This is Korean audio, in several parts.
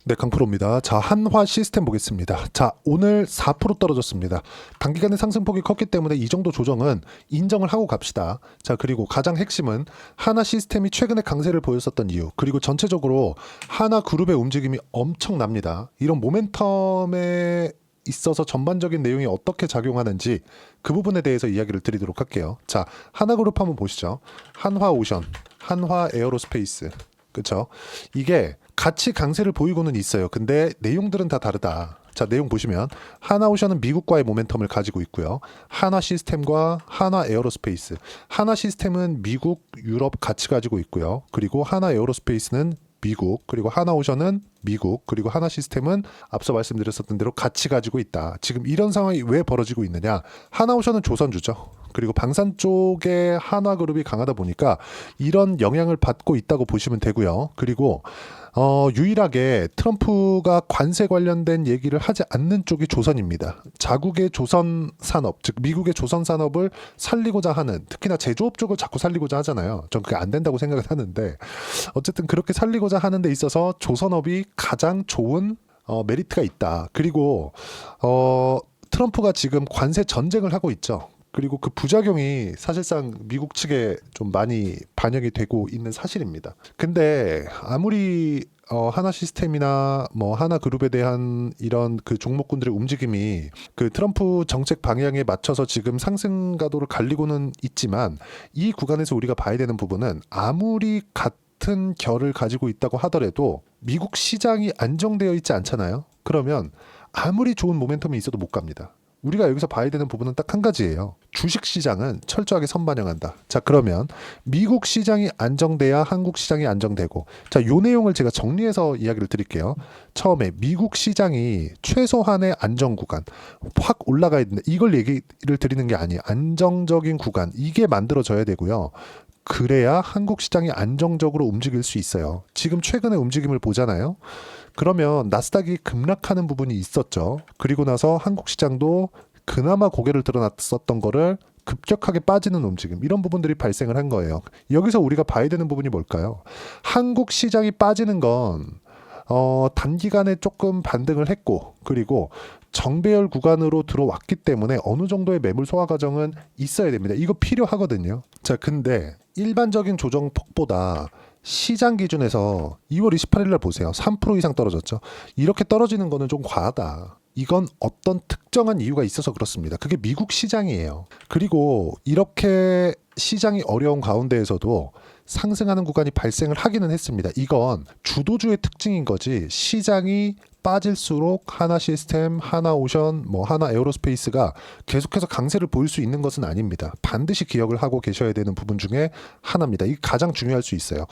네, 강프로입니다. 자, 한화 시스템 보겠습니다. 자, 오늘 4% 떨어졌습니다. 단기간에 상승폭이 컸기 때문에 이 정도 조정은 인정을 하고 갑시다. 자, 그리고 가장 핵심은 하나 시스템이 최근에 강세를 보였었던 이유, 그리고 전체적으로 하나 그룹의 움직임이 엄청납니다. 이런 모멘텀에 있어서 전반적인 내용이 어떻게 작용하는지 그 부분에 대해서 이야기를 드리도록 할게요. 자, 하나그룹 한번 보시죠. 한화오션, 한화에어로스페이스. 그렇죠? 이게 같이 강세를 보이고는 있어요. 근데 내용들은 다 다르다. 자, 내용 보시면 하나오션은 미국과의 모멘텀을 가지고 있고요. 하나 시스템과 하나 에어로스페이스. 하나 시스템은 미국, 유럽 같이 가지고 있고요. 그리고 하나 에어로스페이스는 미국, 그리고 하나오션은 미국, 그리고 하나 시스템은 앞서 말씀드렸었던 대로 같이 가지고 있다. 지금 이런 상황이 왜 벌어지고 있느냐? 하나오션은 조선주죠. 그리고 방산 쪽에 한화그룹이 강하다 보니까 이런 영향을 받고 있다고 보시면 되고요. 그리고 유일하게 트럼프가 관세 관련된 얘기를 하지 않는 쪽이 조선입니다. 자국의 조선 산업, 즉 미국의 조선 산업을 살리고자 하는, 특히나 제조업 쪽을 자꾸 살리고자 하잖아요. 전 그게 안 된다고 생각을 하는데 어쨌든 그렇게 살리고자 하는 데 있어서 조선업이 가장 좋은 메리트가 있다. 그리고 트럼프가 지금 관세 전쟁을 하고 있죠. 그리고 그 부작용이 사실상 미국 측에 좀 많이 반영이 되고 있는 사실입니다. 근데 아무리 하나 시스템이나 뭐 하나 그룹에 대한 이런 그 종목군들의 움직임이 그 트럼프 정책 방향에 맞춰서 지금 상승 가도를 갈리고는 있지만 이 구간에서 우리가 봐야 되는 부분은 아무리 같은 결을 가지고 있다고 하더라도 미국 시장이 안정되어 있지 않잖아요. 그러면 아무리 좋은 모멘텀이 있어도 못 갑니다. 우리가 여기서 봐야 되는 부분은 딱 한 가지예요. 주식 시장은 철저하게 선반영한다. 자, 그러면 미국 시장이 안정돼야 한국 시장이 안정되고, 자, 요 내용을 제가 정리해서 이야기를 드릴게요. 처음에 미국 시장이 최소한의 안정 구간, 확 올라가야 된다. 이걸 얘기를 드리는 게 아니에요. 안정적인 구간, 이게 만들어져야 되고요. 그래야 한국 시장이 안정적으로 움직일 수 있어요. 지금 최근의 움직임을 보잖아요. 그러면 나스닥이 급락하는 부분이 있었죠. 그리고 나서 한국 시장도 그나마 고개를 드러났었던 거를 급격하게 빠지는 움직임, 이런 부분들이 발생을 한 거예요. 여기서 우리가 봐야 되는 부분이 뭘까요? 한국 시장이 빠지는 건 단기간에 조금 반등을 했고, 그리고 정배열 구간으로 들어왔기 때문에 어느 정도의 매물 소화 과정은 있어야 됩니다. 이거 필요하거든요. 자, 근데 일반적인 조정폭보다 시장 기준에서 2월 28일 날 보세요. 3% 이상 떨어졌죠. 이렇게 떨어지는 거는 좀 과하다. 이건 어떤 특정한 이유가 있어서 그렇습니다. 그게 미국 시장이에요. 그리고 이렇게 시장이 어려운 가운데에서도 상승하는 구간이 발생을 하기는 했습니다. 이건 주도주의 특징인 거지, 시장이 빠질수록 하나 시스템, 하나 오션, 뭐 하나 에어로스페이스가 계속해서 강세를 보일 수 있는 것은 아닙니다. 반드시 기억을 하고 계셔야 되는 부분 중에 하나입니다. 이게 가장 중요할 수 있어요.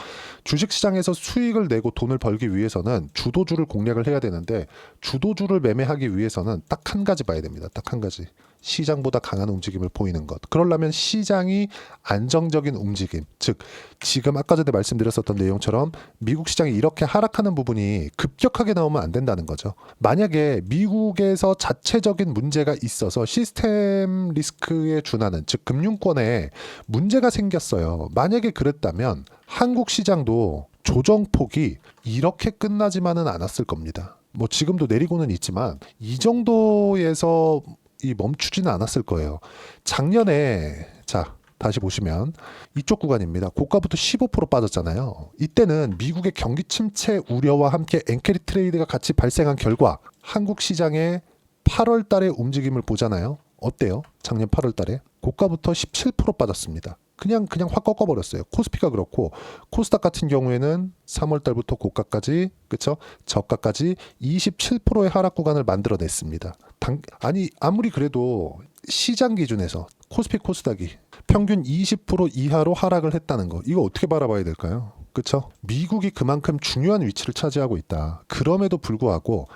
주식시장에서 수익을 내고 돈을 벌기 위해서는 주도주를 공략을 해야 되는데, 주도주를 매매하기 위해서는 딱 한 가지 봐야 됩니다. 딱 한 가지. 시장보다 강한 움직임을 보이는 것. 그러려면 시장이 안정적인 움직임, 즉 지금 아까 전에 말씀드렸었던 내용처럼 미국 시장이 이렇게 하락하는 부분이 급격하게 나오면 안 된다는 거죠. 만약에 미국에서 자체적인 문제가 있어서 시스템 리스크에 준하는, 즉 금융권에 문제가 생겼어요. 만약에 그랬다면 한국 시장도 조정폭이 이렇게 끝나지만은 않았을 겁니다. 뭐 지금도 내리고는 있지만 이 정도에서 멈추지는 않았을 거예요. 작년에, 자, 다시 보시면 이쪽 구간입니다. 고가부터 15% 빠졌잖아요. 이때는 미국의 경기 침체 우려와 함께 엔캐리 트레이드가 같이 발생한 결과 한국 시장의 8월 달의 움직임을 보잖아요. 어때요? 작년 8월 달에 고가부터 17% 빠졌습니다. 그냥 확 꺾어버렸어요. 코스피가 그렇고, 코스닥 같은 경우에는 3월 달부터 고가까지, 그쵸? 저가까지 27%의 하락 구간을 만들어냈습니다. 아무리 그래도 시장 기준에서 코스피 코스닥이 평균 20% 이하로 하락을 했다는 거, 이거 어떻게 바라봐야 될까요? 그쵸? 미국이 그만큼 중요한 위치를 차지하고 있다. 그럼에도 불구하고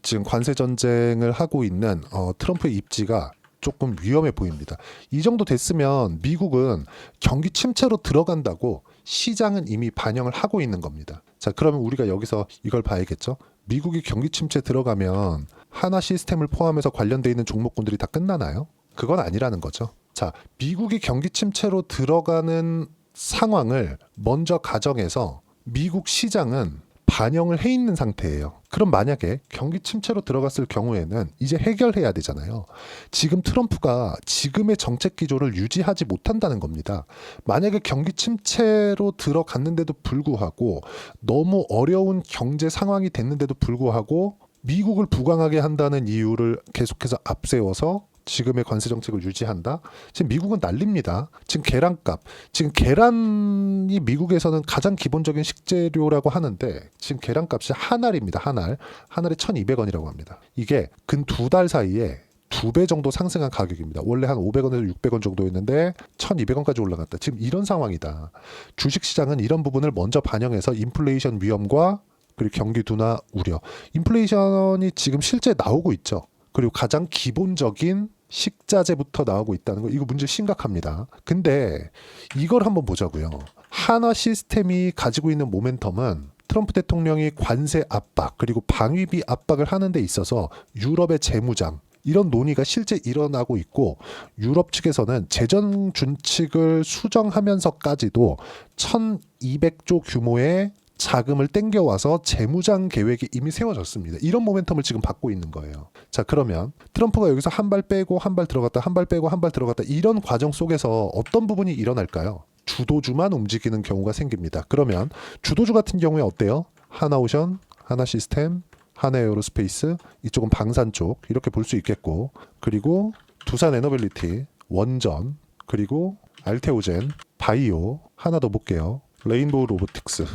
지금 관세 전쟁을 하고 있는 트럼프의 입지가 조금 위험해 보입니다. 이 정도 됐으면 미국은 경기 침체로 들어간다고 시장은 이미 반영을 하고 있는 겁니다. 자, 그러면 우리가 여기서 이걸 봐야겠죠? 미국이 경기 침체 들어가면 하나 시스템을 포함해서 관련돼 있는 종목군들이 다 끝나나요? 그건 아니라는 거죠. 자, 미국이 경기 침체로 들어가는 상황을 먼저 가정해서 미국 시장은 반영을 해 있는 상태예요. 그럼 만약에 경기 침체로 들어갔을 경우에는 이제 해결해야 되잖아요. 지금 트럼프가 지금의 정책 기조를 유지하지 못한다는 겁니다. 만약에 경기 침체로 들어갔는데도 불구하고 너무 어려운 경제 상황이 됐는데도 불구하고 미국을 부강하게 한다는 이유를 계속해서 앞세워서 지금의 관세 정책을 유지한다. 지금 미국은 난립니다. 지금 계란값, 지금 계란이 미국에서는 가장 기본적인 식재료라고 하는데 지금 계란값이 한 알입니다. 한 알에 1,200원이라고 합니다. 이게 근 2달 사이에 2배 정도 상승한 가격입니다. 원래 한 500원에서 600원 정도였는데 1,200원까지 올라갔다. 지금 이런 상황이다. 주식시장은 이런 부분을 먼저 반영해서 인플레이션 위험과 그리고 경기 둔화 우려. 인플레이션이 지금 실제 나오고 있죠. 그리고 가장 기본적인 식자재부터 나오고 있다는 거, 이거 문제 심각합니다. 근데 이걸 한번 보자고요. 한화 시스템이 가지고 있는 모멘텀은 트럼프 대통령이 관세 압박 그리고 방위비 압박을 하는 데 있어서 유럽의 재무장 이런 논의가 실제 일어나고 있고, 유럽 측에서는 재정 준칙을 수정하면서까지도 1,200조 규모의 자금을 땡겨와서 재무장 계획이 이미 세워졌습니다. 이런 모멘텀을 지금 받고 있는 거예요. 자, 그러면 트럼프가 여기서 한 발 빼고 한 발 들어갔다, 한 발 빼고 한 발 들어갔다, 이런 과정 속에서 어떤 부분이 일어날까요? 주도주만 움직이는 경우가 생깁니다. 그러면 주도주 같은 경우에 어때요? 하나오션, 하나시스템, 하나에어로스페이스, 이쪽은 방산 쪽 이렇게 볼 수 있겠고, 그리고 두산에너빌리티, 원전, 그리고 알테오젠, 바이오, 하나 더 볼게요. 레인보우 로보틱스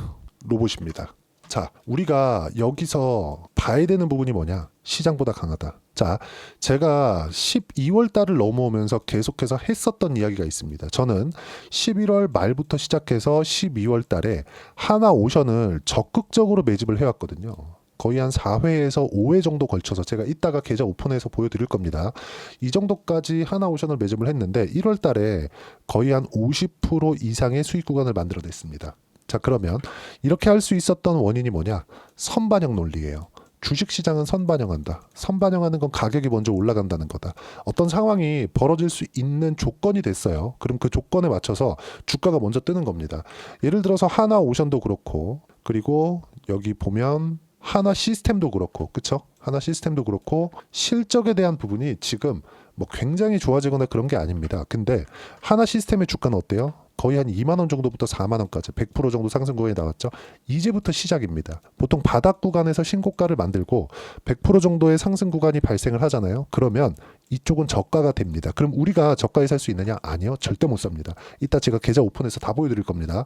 로봇입니다. 자, 우리가 여기서 봐야 되는 부분이 뭐냐? 시장보다 강하다. 자, 제가 12월 달을 넘어오면서 계속해서 했었던 이야기가 있습니다. 저는 11월 말부터 시작해서 12월 달에 하나오션을 적극적으로 매집을 해왔거든요. 거의 한 4회에서 5회 정도 걸쳐서 제가 이따가 계좌 오픈해서 보여드릴 겁니다. 이 정도까지 하나오션을 매집을 했는데 1월 달에 거의 한 50% 이상의 수익 구간을 만들어냈습니다. 자, 그러면 이렇게 할 수 있었던 원인이 뭐냐? 선반영 논리예요. 주식시장은 선반영한다. 선반영하는 건 가격이 먼저 올라간다는 거다. 어떤 상황이 벌어질 수 있는 조건이 됐어요. 그럼 그 조건에 맞춰서 주가가 먼저 뜨는 겁니다. 예를 들어서 하나오션도 그렇고, 그리고 여기 보면 하나 시스템도 그렇고, 그쵸? 하나 시스템도 그렇고, 실적에 대한 부분이 지금 뭐 굉장히 좋아지거나 그런 게 아닙니다. 근데 하나 시스템의 주가는 어때요? 거의 한 2만 원 정도부터 4만 원까지 100% 정도 상승 구간이 나왔죠. 이제부터 시작입니다. 보통 바닥 구간에서 신고가를 만들고 100% 정도의 상승 구간이 발생을 하잖아요. 그러면 이쪽은 저가가 됩니다. 그럼 우리가 저가에 살 수 있느냐? 아니요. 절대 못 삽니다. 이따 제가 계좌 오픈해서 다 보여드릴 겁니다.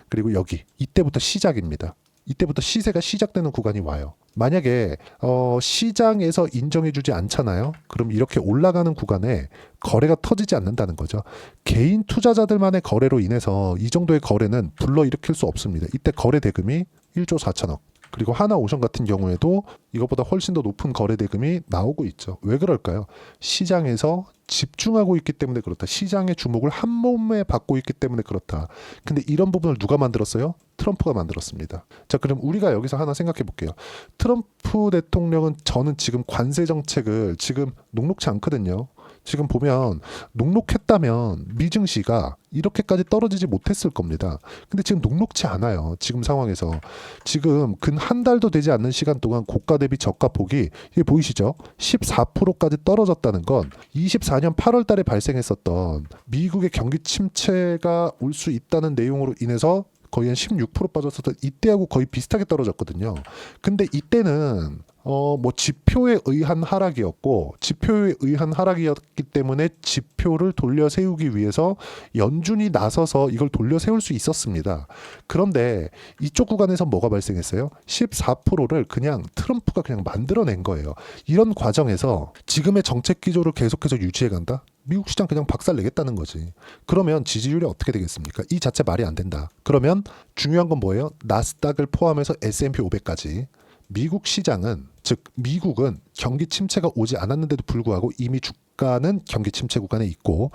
그리고 여기 이때부터 시작입니다. 이때부터 시세가 시작되는 구간이 와요. 만약에 시장에서 인정해주지 않잖아요. 그럼 이렇게 올라가는 구간에 거래가 터지지 않는다는 거죠. 개인 투자자들만의 거래로 인해서 이 정도의 거래는 불러일으킬 수 없습니다. 이때 거래 대금이 1조 4천억. 그리고 하나오션 같은 경우에도 이것보다 훨씬 더 높은 거래 대금이 나오고 있죠. 왜 그럴까요? 시장에서 집중하고 있기 때문에 그렇다. 시장의 주목을 한 몸에 받고 있기 때문에 그렇다. 근데 이런 부분을 누가 만들었어요? 트럼프가 만들었습니다. 자, 그럼 우리가 여기서 하나 생각해 볼게요. 트럼프 대통령은 저는 지금 관세 정책을 지금 녹록치 않거든요. 지금 보면 녹록했다면 미증시가 이렇게까지 떨어지지 못했을 겁니다. 근데 지금 녹록치 않아요. 지금 상황에서. 지금 근 한 달도 되지 않는 시간 동안 고가 대비 저가 폭이, 이게 보이시죠? 14%까지 떨어졌다는 건 24년 8월 달에 발생했었던 미국의 경기 침체가 올 수 있다는 내용으로 인해서 거의 한 16% 빠졌었던 이때하고 거의 비슷하게 떨어졌거든요. 근데 이때는 뭐 지표에 의한 하락이었고, 지표에 의한 하락이었기 때문에 지표를 돌려 세우기 위해서 연준이 나서서 이걸 돌려 세울 수 있었습니다. 그런데 이쪽 구간에서 뭐가 발생했어요? 14%를 그냥 트럼프가 그냥 만들어낸 거예요. 이런 과정에서 지금의 정책 기조를 계속해서 유지해 간다? 미국 시장 그냥 박살 내겠다는 거지. 그러면 지지율이 어떻게 되겠습니까? 이 자체 말이 안 된다. 그러면 중요한 건 뭐예요? 나스닥을 포함해서 S&P 500까지. 미국 시장은, 즉 미국은 경기 침체가 오지 않았는데도 불구하고 이미 주가는 경기 침체 구간에 있고,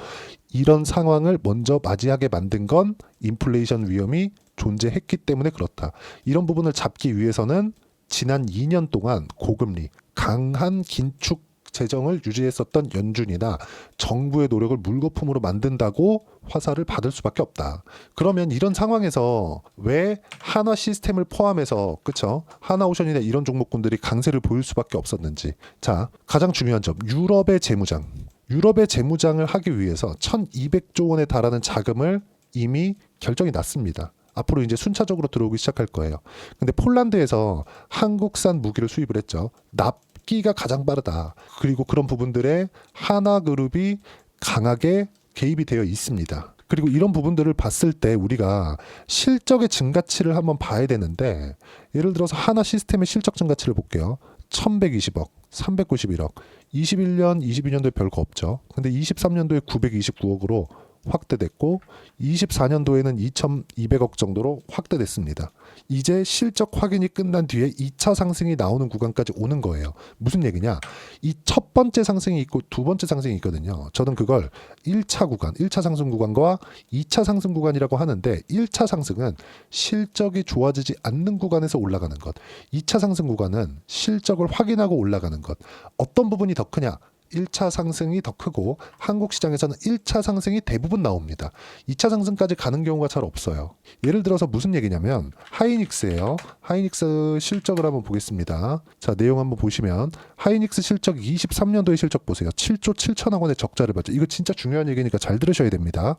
이런 상황을 먼저 맞이하게 만든 건 인플레이션 위험이 존재했기 때문에 그렇다. 이런 부분을 잡기 위해서는 지난 2년 동안 고금리, 강한 긴축 재정을 유지했었던 연준이나 정부의 노력을 물거품으로 만든다고 화살을 받을 수밖에 없다. 그러면 이런 상황에서 왜 한화 시스템을 포함해서 그쵸? 하나오션이나 이런 종목군들이 강세를 보일 수밖에 없었는지. 자, 가장 중요한 점, 유럽의 재무장. 유럽의 재무장을 하기 위해서 1200조 원에 달하는 자금을 이미 결정이 났습니다. 앞으로 이제 순차적으로 들어오기 시작할 거예요. 근데 폴란드에서 한국산 무기를 수입을 했죠. 납기가 가장 빠르다. 그리고 그런 부분들에 하나그룹이 강하게 개입이 되어 있습니다. 그리고 이런 부분들을 봤을 때 우리가 실적의 증가치를 한번 봐야 되는데, 예를 들어서 하나 시스템의 실적 증가치를 볼게요. 1120억, 391억, 21년, 22년도에 별거 없죠. 근데 23년도에 929억으로 확대됐고 24년도에는 2200억 정도로 확대됐습니다. 이제 실적 확인이 끝난 뒤에 2차 상승이 나오는 구간까지 오는 거예요. 무슨 얘기냐? 이 첫 번째 상승이 있고 두 번째 상승이 있거든요. 저는 그걸 1차 구간, 1차 상승 구간과 2차 상승 구간이라고 하는데, 1차 상승은 실적이 좋아지지 않는 구간에서 올라가는 것, 2차 상승 구간은 실적을 확인하고 올라가는 것. 어떤 부분이 더 크냐? 1차 상승이 더 크고 한국 시장에서는 1차 상승이 대부분 나옵니다. 2차 상승까지 가는 경우가 잘 없어요. 예를 들어서 무슨 얘기냐면 하이닉스예요. 하이닉스 실적을 한번 보겠습니다. 자, 내용 한번 보시면 하이닉스 실적 23년도의 실적 보세요. 7조 7천억 원의 적자를 봤죠. 이거 진짜 중요한 얘기니까 잘 들으셔야 됩니다.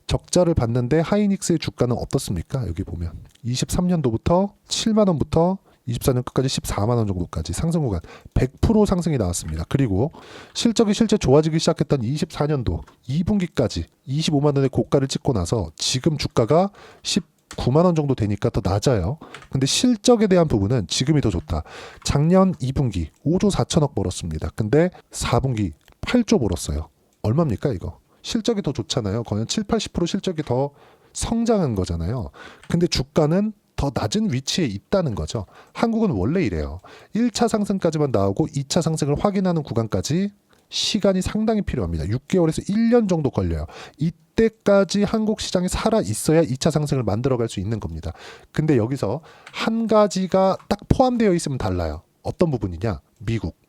적자를 봤는데 하이닉스의 주가는 어떻습니까? 여기 보면 23년도부터 7만 원부터 24년 끝까지 14만 원 정도까지 상승 구간 100% 상승이 나왔습니다. 그리고 실적이 실제 좋아지기 시작했던 24년도 2분기까지 25만 원의 고가를 찍고 나서 지금 주가가 19만 원 정도 되니까 더 낮아요. 근데 실적에 대한 부분은 지금이 더 좋다. 작년 2분기 5조 4천억 벌었습니다. 근데 4분기 8조 벌었어요. 얼마입니까 이거? 실적이 더 좋잖아요. 거의 7, 80% 실적이 더 성장한 거잖아요. 근데 주가는 더 낮은 위치에 있다는 거죠. 한국은 원래 이래요. 1차 상승까지만 나오고 2차 상승을 확인하는 구간까지 시간이 상당히 필요합니다. 6개월에서 1년 정도 걸려요. 이때까지 한국 시장이 살아 있어야 2차 상승을 만들어갈 수 있는 겁니다. 근데 여기서 한 가지가 딱 포함되어 있으면 달라요. 어떤 부분이냐?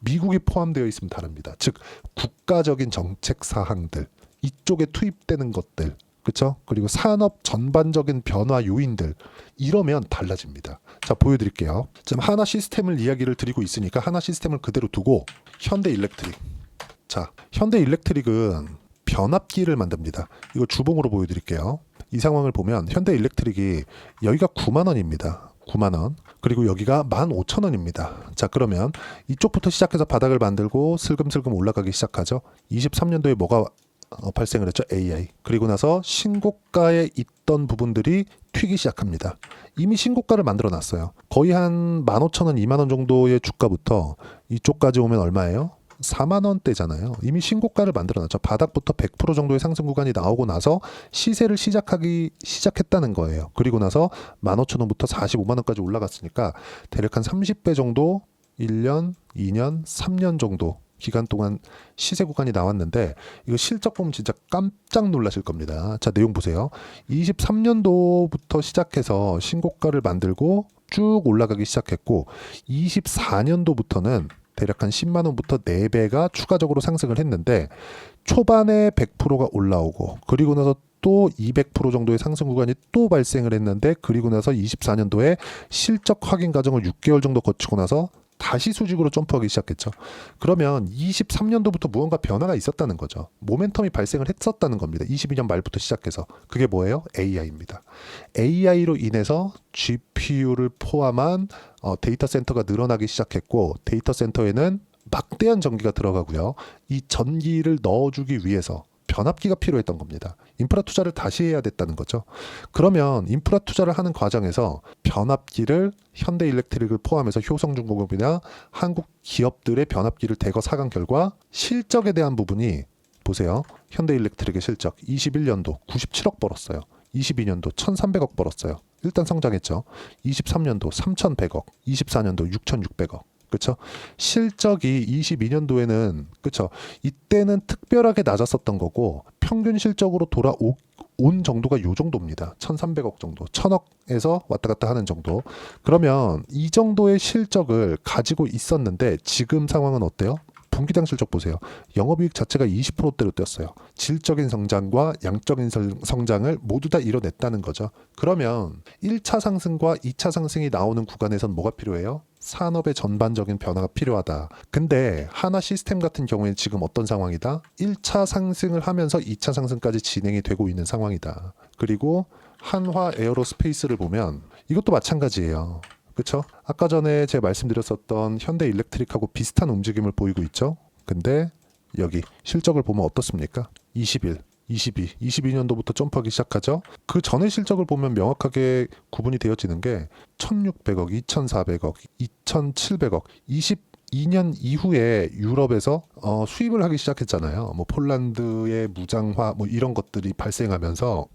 미국이 포함되어 있으면 다릅니다. 즉 국가적인 정책 사항들, 이쪽에 투입되는 것들, 그렇죠? 그리고 산업 전반적인 변화 요인들, 이러면 달라집니다. 자, 보여드릴게요. 지금 하나 시스템을 이야기를 드리고 있으니까 하나 시스템을 그대로 두고 현대일렉트릭. 자, 현대일렉트릭은 변압기를 만듭니다. 이거 주봉으로 보여드릴게요. 이 상황을 보면 현대일렉트릭이 여기가 9만 원입니다. 9만 원. 그리고 여기가 15,000원입니다. 자, 그러면 이쪽부터 시작해서 바닥을 만들고 슬금슬금 올라가기 시작하죠. 23년도에 뭐가 발생을 했죠? AI. 그리고 나서 신고가에 있던 부분들이 튀기 시작합니다. 이미 신고가를 만들어 놨어요. 거의 한 15,000원, 2만 원 정도의 주가부터 이쪽까지 오면 얼마예요? 4만 원대잖아요. 이미 신고가를 만들어 놨죠. 바닥부터 100% 정도의 상승 구간이 나오고 나서 시세를 시작했다는 거예요. 그리고 나서 15,000원부터 45만 원까지 올라갔으니까 대략 한 30배 정도 1년, 2년, 3년 정도 기간 동안 시세 구간이 나왔는데, 이거 실적 보면 진짜 깜짝 놀라실 겁니다. 자, 내용 보세요. 23년도부터 시작해서 신고가를 만들고 쭉 올라가기 시작했고 24년도부터는 대략 한 10만 원부터 4배가 추가적으로 상승을 했는데, 초반에 100%가 올라오고 그리고 나서 또 200% 정도의 상승 구간이 또 발생을 했는데, 그리고 나서 24년도에 실적 확인 과정을 6개월 정도 거치고 나서 다시 수직으로 점프하기 시작했죠. 그러면 23년도부터 무언가 변화가 있었다는 거죠. 모멘텀이 발생을 했었다는 겁니다. 22년 말부터 시작해서. 그게 뭐예요? AI입니다. AI로 인해서 GPU를 포함한 데이터 센터가 늘어나기 시작했고, 데이터 센터에는 막대한 전기가 들어가고요. 이 전기를 넣어주기 위해서 변압기가 필요했던 겁니다. 인프라 투자를 다시 해야 됐다는 거죠. 그러면 인프라 투자를 하는 과정에서 변압기를 현대일렉트릭을 포함해서 효성중공업이나 한국 기업들의 변압기를 대거 사간 결과 실적에 대한 부분이 보세요. 현대일렉트릭의 실적 21년도 97억 벌었어요. 22년도 1,300억 벌었어요. 일단 성장했죠. 23년도 3,100억, 24년도 6,600억. 그렇죠? 실적이 22년도에는 그렇죠. 이때는 특별하게 낮았었던 거고 평균 실적으로 돌아온 정도가 요 정도입니다. 1,300억 정도, 1,000억에서 왔다 갔다 하는 정도. 그러면 이 정도의 실적을 가지고 있었는데 지금 상황은 어때요? 분기당 실적 보세요. 영업이익 자체가 20%대로 뛰었어요. 질적인 성장과 양적인 성장을 모두 다 이뤄냈다는 거죠. 그러면 1차 상승과 2차 상승이 나오는 구간에선 뭐가 필요해요? 산업의 전반적인 변화가 필요하다. 근데 하나 시스템 같은 경우에는 지금 어떤 상황이다? 1차 상승을 하면서 2차 상승까지 진행이 되고 있는 상황이다. 그리고 한화 에어로스페이스를 보면 이것도 마찬가지예요. 그렇죠? 아까 전에 제가 말씀드렸었던 현대 일렉트릭하고 비슷한 움직임을 보이고 있죠. 근데 여기 실적을 보면 어떻습니까? 21, 22, 22년도부터 점프하기 시작하죠. 그 전의 실적을 보면 명확하게 구분이 되어지는 게 1600억, 2400억, 2700억, 22년 이후에 유럽에서 수입을 하기 시작했잖아요. 뭐 폴란드의 무장화 뭐 이런 것들이 발생하면서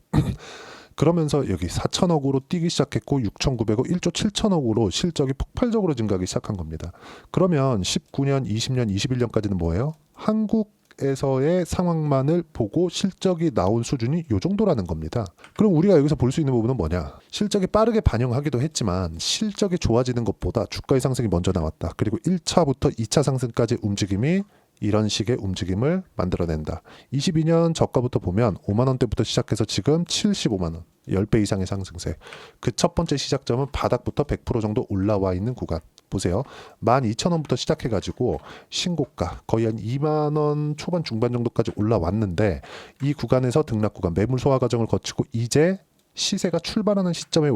그러면서 여기 4천억으로 뛰기 시작했고 6,900억, 1조 7천억으로 실적이 폭발적으로 증가하기 시작한 겁니다. 그러면 19년, 20년, 21년까지는 뭐예요? 한국에서의 상황만을 보고 실적이 나온 수준이 이 정도라는 겁니다. 그럼 우리가 여기서 볼 수 있는 부분은 뭐냐? 실적이 빠르게 반영하기도 했지만 실적이 좋아지는 것보다 주가의 상승이 먼저 나왔다. 그리고 1차부터 2차 상승까지 움직임이 이런 식의 움직임을 만들어낸다. 22년 저가부터 보면 5만 원대부터 시작해서 지금 75만 원, 10배 이상의 상승세. 그 첫 번째 시작점은 바닥부터 100% 정도 올라와 있는 구간. 보세요. 12,000원부터 시작해가지고 신고가 거의 한 2만 원 초반 중반 정도까지 올라왔는데 이 구간에서 등락 구간, 매물 소화 과정을 거치고 이제 시세가 출발하는 시점에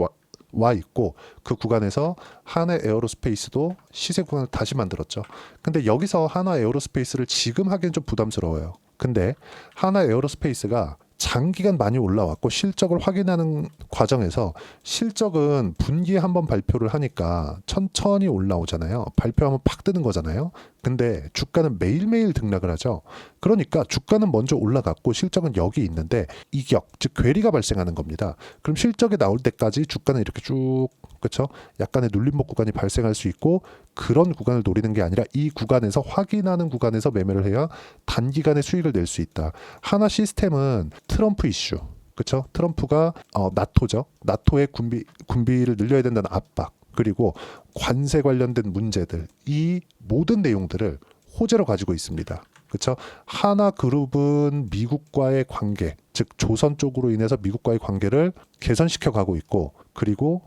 와 있고 그 구간에서 하나 에어로스페이스도 시세 구간을 다시 만들었죠. 근데 여기서 하나 에어로스페이스를 지금 하기엔 좀 부담스러워요. 근데 하나 에어로스페이스가 장기간 많이 올라왔고 실적을 확인하는 과정에서 실적은 분기에 한번 발표를 하니까 천천히 올라오잖아요. 발표하면 팍 뜨는 거잖아요. 근데 주가는 매일매일 등락을 하죠. 그러니까 주가는 먼저 올라갔고 실적은 여기 있는데 이격, 즉 괴리가 발생하는 겁니다. 그럼 실적이 나올 때까지 주가는 이렇게 쭉 그렇죠? 약간의 눌림목 구간이 발생할 수 있고 그런 구간을 노리는 게 아니라 이 구간에서 확인하는 구간에서 매매를 해야 단기간에 수익을 낼 수 있다. 하나 시스템은 트럼프 이슈, 그렇죠? 트럼프가 나토죠. 나토의 군비를 늘려야 된다는 압박 그리고 관세 관련된 문제들 이 모든 내용들을 호재로 가지고 있습니다. 그렇죠? 하나 그룹은 미국과의 관계, 즉 조선 쪽으로 인해서 미국과의 관계를 개선시켜 가고 있고 그리고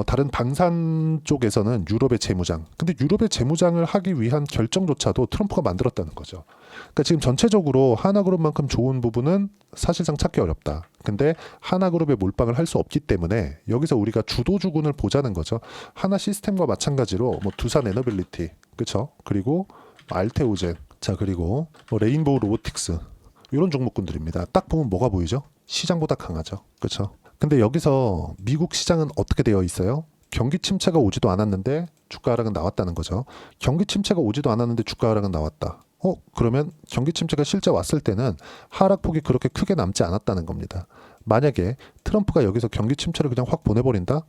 다른 방산 쪽에서는 유럽의 재무장. 근데 유럽의 재무장을 하기 위한 결정조차도 트럼프가 만들었다는 거죠. 그러니까 지금 전체적으로 하나그룹만큼 좋은 부분은 사실상 찾기 어렵다. 근데 하나그룹에 몰빵을 할 수 없기 때문에 여기서 우리가 주도주군을 보자는 거죠. 하나 시스템과 마찬가지로 뭐 두산 에너빌리티, 그렇죠? 그리고 알테오젠, 자 그리고 뭐 레인보우 로보틱스 이런 종목군들입니다. 딱 보면 뭐가 보이죠? 시장보다 강하죠. 그렇죠? 근데 여기서 미국 시장은 어떻게 되어 있어요? 경기 침체가 오지도 않았는데 주가 하락은 나왔다는 거죠. 경기 침체가 오지도 않았는데 주가 하락은 나왔다. 그러면 경기 침체가 실제 왔을 때는 하락폭이 그렇게 크게 남지 않았다는 겁니다. 만약에 트럼프가 여기서 경기 침체를 그냥 확 보내버린다?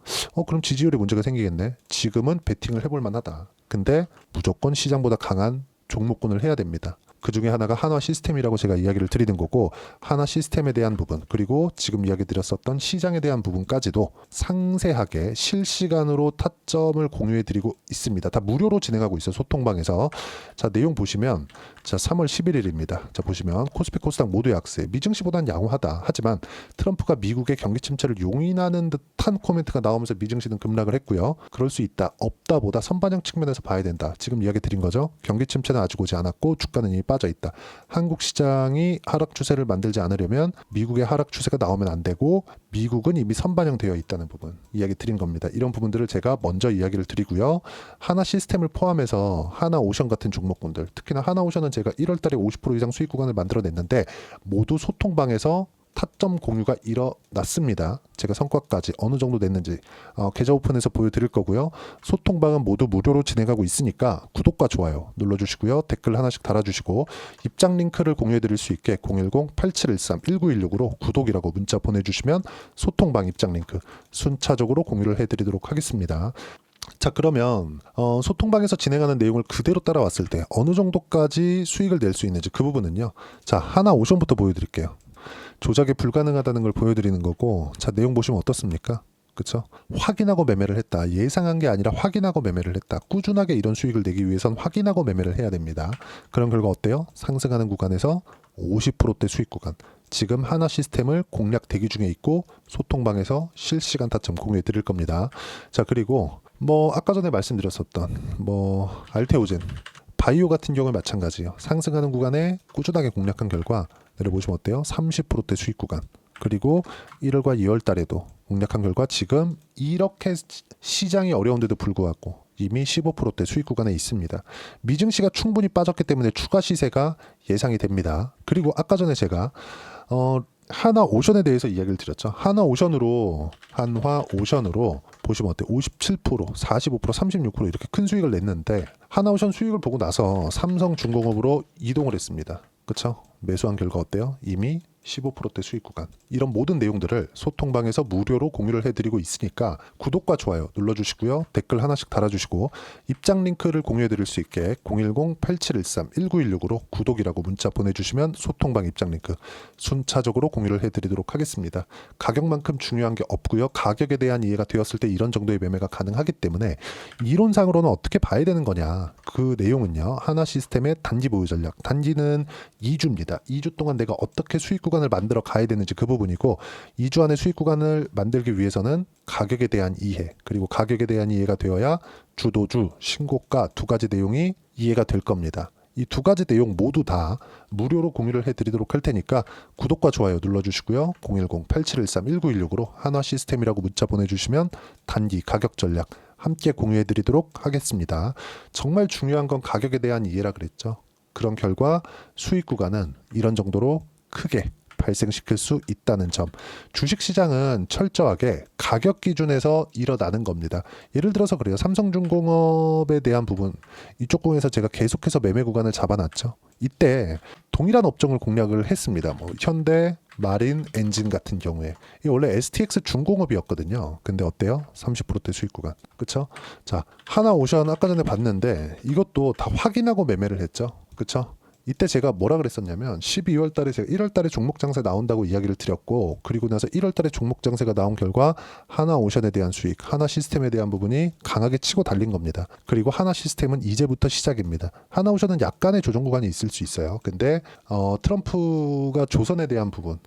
그럼 지지율에 문제가 생기겠네. 지금은 베팅을 해볼 만하다. 근데 무조건 시장보다 강한 종목군을 해야 됩니다. 그 중에 하나가 한화 시스템이라고 제가 이야기를 드리는 거고 한화 시스템에 대한 부분 그리고 지금 이야기 드렸었던 시장에 대한 부분까지도 상세하게 실시간으로 타점을 공유해 드리고 있습니다. 다 무료로 진행하고 있어요. 소통방에서. 자 내용 보시면 자 3월 11일입니다. 자 보시면 코스피 코스닥 모두 약세 미증시보단 양호하다. 하지만 트럼프가 미국의 경기 침체를 용인하는 듯한 코멘트가 나오면서 미증시는 급락을 했고요. 그럴 수 있다. 없다 보다 선반영 측면에서 봐야 된다. 지금 이야기 드린 거죠. 경기 침체는 아직 오지 않았고 주가는 이미 빠져 있다. 한국 시장이 하락 추세를 만들지 않으려면 미국의 하락 추세가 나오면 안 되고 미국은 이미 선반영되어 있다는 부분 이야기 드린 겁니다. 이런 부분들을 제가 먼저 이야기를 드리고요. 하나 시스템을 포함해서 하나오션 같은 종목군들 특히나 하나오션은 제가 1월 달에 50% 이상 수익 구간을 만들어냈는데 모두 소통방에서 타점 공유가 일어났습니다. 제가 성과까지 어느 정도 냈는지 계좌 오픈해서 보여드릴 거고요. 소통방은 모두 무료로 진행하고 있으니까 구독과 좋아요 눌러주시고요. 댓글 하나씩 달아주시고 입장 링크를 공유해드릴 수 있게 010-8713-1916으로 구독이라고 문자 보내주시면 소통방 입장 링크 순차적으로 공유를 해드리도록 하겠습니다. 자 그러면 소통방에서 진행하는 내용을 그대로 따라왔을 때 어느 정도까지 수익을 낼 수 있는지 그 부분은요. 자 하나오션부터 보여드릴게요. 조작이 불가능하다는 걸 보여드리는 거고 자 내용 보시면 어떻습니까? 그쵸? 확인하고 매매를 했다. 예상한 게 아니라 확인하고 매매를 했다. 꾸준하게 이런 수익을 내기 위해선 확인하고 매매를 해야 됩니다. 그런 결과 어때요? 상승하는 구간에서 50%대 수익 구간. 지금 하나 시스템을 공략 대기 중에 있고 소통방에서 실시간 타점 공유해 드릴 겁니다. 자, 그리고 아까 전에 말씀드렸었던 알테오젠, 바이오 같은 경우에 마찬가지예요. 상승하는 구간에 꾸준하게 공략한 결과 내려보시면 어때요? 30%대 수익 구간. 그리고 1월과 2월 달에도 공략한 결과 지금 이렇게 시장이 어려운데도 불구하고 이미 15%대 수익 구간에 있습니다. 미증시가 충분히 빠졌기 때문에 추가 시세가 예상이 됩니다. 그리고 아까 전에 제가 하나오션에 대해서 이야기를 드렸죠. 한화오션으로 보시면 어때요? 57%, 45%, 36% 이렇게 큰 수익을 냈는데 하나오션 수익을 보고 나서 삼성중공업으로 이동을 했습니다. 그렇죠? 매수한 결과 어때요? 이미 15%대 수익 구간. 이런 모든 내용들을 소통방에서 무료로 공유를 해드리고 있으니까 구독과 좋아요 눌러주시고요. 댓글 하나씩 달아주시고 입장 링크를 공유해드릴 수 있게 010-8713-1916으로 구독이라고 문자 보내주시면 소통방 입장 링크 순차적으로 공유를 해드리도록 하겠습니다. 가격만큼 중요한 게 없고요. 가격에 대한 이해가 되었을 때 이런 정도의 매매가 가능하기 때문에 이론상으로는 어떻게 봐야 되는 거냐. 그 내용은요. 하나 시스템의 단기 보유 전략. 단기는 2주입니다. 2주 동안 내가 어떻게 수익 구간을 만들어 가야 되는지 그 부분이고 2주 안에 수익 구간을 만들기 위해서는 가격에 대한 이해 그리고 가격에 대한 이해가 되어야 주도주, 신고가 두 가지 내용이 이해가 될 겁니다. 이 두 가지 내용 모두 다 무료로 공유를 해드리도록 할 테니까 구독과 좋아요 눌러주시고요. 010-8713-1916으로 한화 시스템이라고 문자 보내주시면 단기 가격 전략 함께 공유해드리도록 하겠습니다. 정말 중요한 건 가격에 대한 이해라 그랬죠. 그런 결과 수익 구간은 이런 정도로 크게 발생시킬 수 있다는 점. 주식시장은 철저하게 가격 기준에서 일어나는 겁니다. 예를 들어서 그래요. 삼성중공업에 대한 부분 이쪽 부분에서 제가 계속해서 매매 구간을 잡아놨죠. 이때 동일한 업종을 공략을 했습니다. 현대, 마린, 엔진 같은 경우에 이 원래 STX 중공업이었거든요. 근데 어때요? 30%대 수익 구간. 그쵸? 자, 하나오션 아까 전에 봤는데 이것도 다 확인하고 매매를 했죠. 그쵸? 이때 제가 뭐라 그랬었냐면 12월 달에 제가 1월 달에 종목 장세 나온다고 이야기를 드렸고 그리고 나서 1월 달에 종목 장세가 나온 결과 하나오션에 대한 수익, 하나 시스템에 대한 부분이 강하게 치고 달린 겁니다. 그리고 하나 시스템은 이제부터 시작입니다. 하나오션은 약간의 조정 구간이 있을 수 있어요. 근데 트럼프가 조선에 대한 부분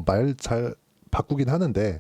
말 잘 바꾸긴 하는데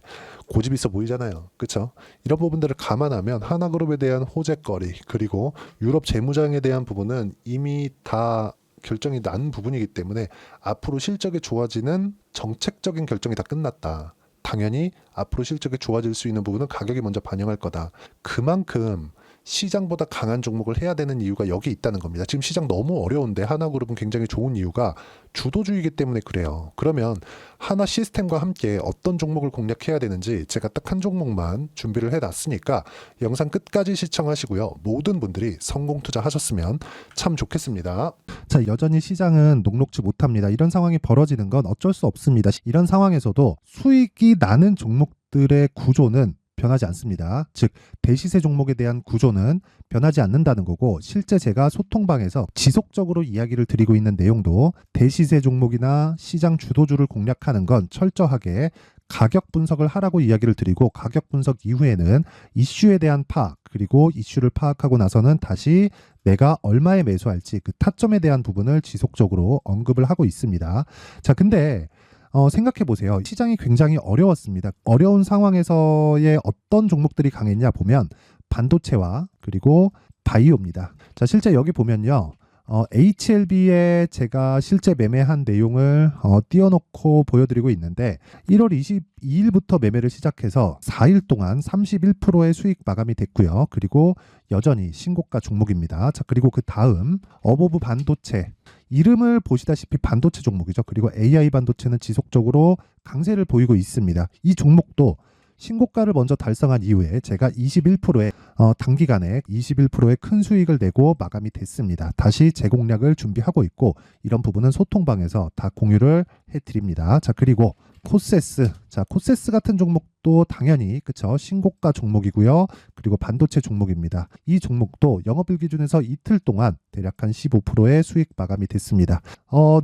고집 있어 보이잖아요. 그렇죠? 이런 부분들을 감안하면 하나그룹에 대한 호재거리 그리고 유럽 재무장에 대한 부분은 이미 다 결정이 난 부분이기 때문에 앞으로 실적이 좋아지는 정책적인 결정이 다 끝났다. 당연히 앞으로 실적이 좋아질 수 있는 부분은 가격이 먼저 반영할 거다. 그만큼 시장보다 강한 종목을 해야 되는 이유가 여기 있다는 겁니다. 지금 시장 너무 어려운데 하나그룹은 굉장히 좋은 이유가 주도주의이기 때문에 그래요. 그러면 하나 시스템과 함께 어떤 종목을 공략해야 되는지 제가 딱 한 종목만 준비를 해놨으니까 영상 끝까지 시청하시고요. 모든 분들이 성공 투자하셨으면 참 좋겠습니다. 자, 여전히 시장은 녹록지 못합니다. 이런 상황이 벌어지는 건 어쩔 수 없습니다. 이런 상황에서도 수익이 나는 종목들의 구조는 변하지 않습니다. 즉 대시세 종목에 대한 구조는 변하지 않는다는 거고 실제 제가 소통방에서 지속적으로 이야기를 드리고 있는 내용도 대시세 종목이나 시장 주도주를 공략하는 건 철저하게 가격 분석을 하라고 이야기를 드리고 가격 분석 이후에는 이슈에 대한 파악 그리고 이슈를 파악하고 나서는 다시 내가 얼마에 매수할지 그 타점에 대한 부분을 지속적으로 언급을 하고 있습니다. 자, 근데 생각해 보세요. 시장이 굉장히 어려웠습니다. 어려운 상황에서의 어떤 종목들이 강했냐 보면 반도체와 그리고 바이오입니다. 자, 실제 여기 보면요. HLB에 제가 실제 매매한 내용을 띄워놓고 보여드리고 있는데 1월 22일부터 매매를 시작해서 4일 동안 31%의 수익 마감이 됐고요. 그리고 여전히 신고가 종목입니다. 자, 그리고 그 다음 어보브 반도체 이름을 보시다시피 반도체 종목이죠. 그리고 AI 반도체는 지속적으로 강세를 보이고 있습니다. 이 종목도 신고가를 먼저 달성한 이후에 제가 21%의 단기간에 21%의 큰 수익을 내고 마감이 됐습니다. 다시 재공략을 준비하고 있고 이런 부분은 소통방에서 다 공유를 해드립니다. 자, 그리고 코세스. 자, 코세스 같은 종목 종목도 당연히 그쵸 신고가 종목이고요. 그리고 반도체 종목입니다. 이 종목도 영업일 기준에서 이틀 동안 대략 한 15%의 수익 마감이 됐습니다.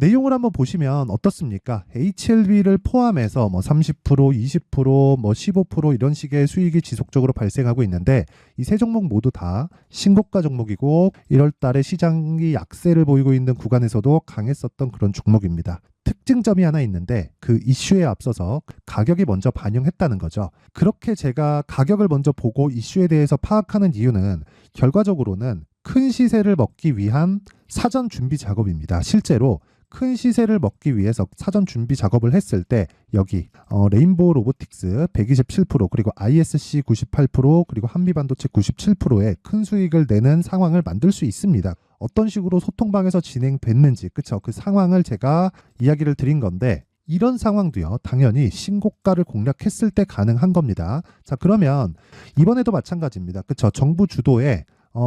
내용을 한번 보시면 어떻습니까? HLB를 포함해서 뭐 30%, 20%, 뭐 15% 이런 식의 수익이 지속적으로 발생하고 있는데 이 세 종목 모두 다 신고가 종목이고 1월 달에 시장이 약세를 보이고 있는 구간에서도 강했었던 그런 종목입니다. 특징점이 하나 있는데 그 이슈에 앞서서 가격이 먼저 반영했다는 거죠. 그렇게 제가 가격을 먼저 보고 이슈에 대해서 파악하는 이유는 결과적으로는 큰 시세를 먹기 위한 사전 준비 작업입니다. 실제로 큰 시세를 먹기 위해서 사전 준비 작업을 했을 때 여기 레인보우 로보틱스 127% 그리고 ISC 98% 그리고 한미반도체 97%의 큰 수익을 내는 상황을 만들 수 있습니다. 어떤 식으로 소통방에서 진행됐는지 그쵸 그 상황을 제가 이야기를 드린 건데 이런 상황도요 당연히 신고가를 공략했을 때 가능한 겁니다. 자 그러면 이번에도 마찬가지입니다. 그쵸 정부 주도의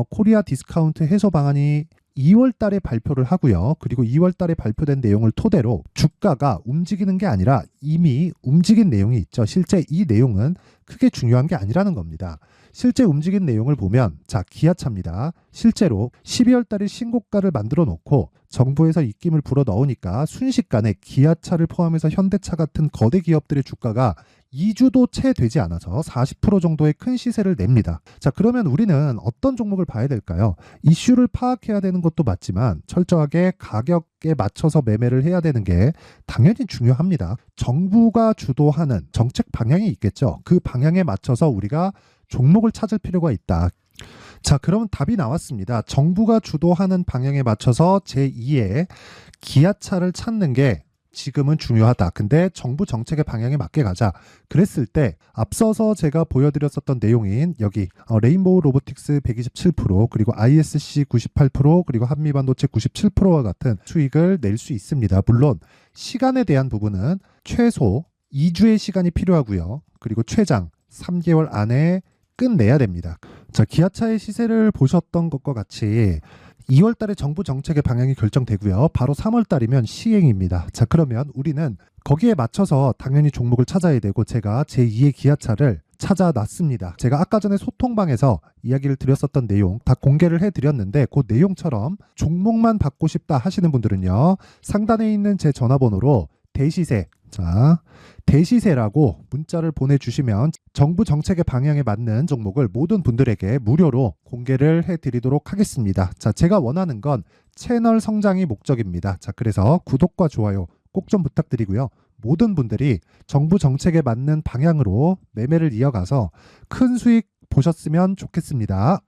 코리아 디스카운트 해소 방안이 2월 달에 발표를 하고요. 그리고 2월 달에 발표된 내용을 토대로 주가가 움직이는 게 아니라 이미 움직인 내용이 있죠. 실제 이 내용은 크게 중요한 게 아니라는 겁니다. 실제 움직인 내용을 보면 자 기아차입니다. 실제로 12월 달에 신고가를 만들어 놓고 정부에서 입김을 불어 넣으니까 순식간에 기아차를 포함해서 현대차 같은 거대 기업들의 주가가 2주도 채 되지 않아서 40% 정도의 큰 시세를 냅니다. 자 그러면 우리는 어떤 종목을 봐야 될까요? 이슈를 파악해야 되는 것도 맞지만 철저하게 가격에 맞춰서 매매를 해야 되는 게 당연히 중요합니다. 정부가 주도하는 정책 방향이 있겠죠. 그 방향에 맞춰서 우리가 종목을 찾을 필요가 있다. 자, 그럼 답이 나왔습니다. 정부가 주도하는 방향에 맞춰서 제2의 기아차를 찾는 게 지금은 중요하다. 근데 정부 정책의 방향에 맞게 가자. 그랬을 때 앞서서 제가 보여드렸었던 내용인 여기 레인보우 로보틱스 127% 그리고 ISC 98% 그리고 한미반도체 97%와 같은 수익을 낼 수 있습니다. 물론 시간에 대한 부분은 최소 2주의 시간이 필요하고요. 그리고 최장 3개월 안에 끝내야 됩니다. 자, 기아차의 시세를 보셨던 것과 같이 2월 달에 정부 정책의 방향이 결정되고요. 바로 3월 달이면 시행입니다. 자, 그러면 우리는 거기에 맞춰서 당연히 종목을 찾아야 되고 제가 제2의 기아차를 찾아놨습니다. 제가 아까 전에 소통방에서 이야기를 드렸었던 내용 다 공개를 해드렸는데 그 내용처럼 종목만 받고 싶다 하시는 분들은요. 상단에 있는 제 전화번호로 대시세 자, 대시세라고 문자를 보내주시면 정부 정책의 방향에 맞는 종목을 모든 분들에게 무료로 공개를 해드리도록 하겠습니다. 자, 제가 원하는 건 채널 성장이 목적입니다. 자, 그래서 구독과 좋아요 꼭 좀 부탁드리고요. 모든 분들이 정부 정책에 맞는 방향으로 매매를 이어가서 큰 수익 보셨으면 좋겠습니다.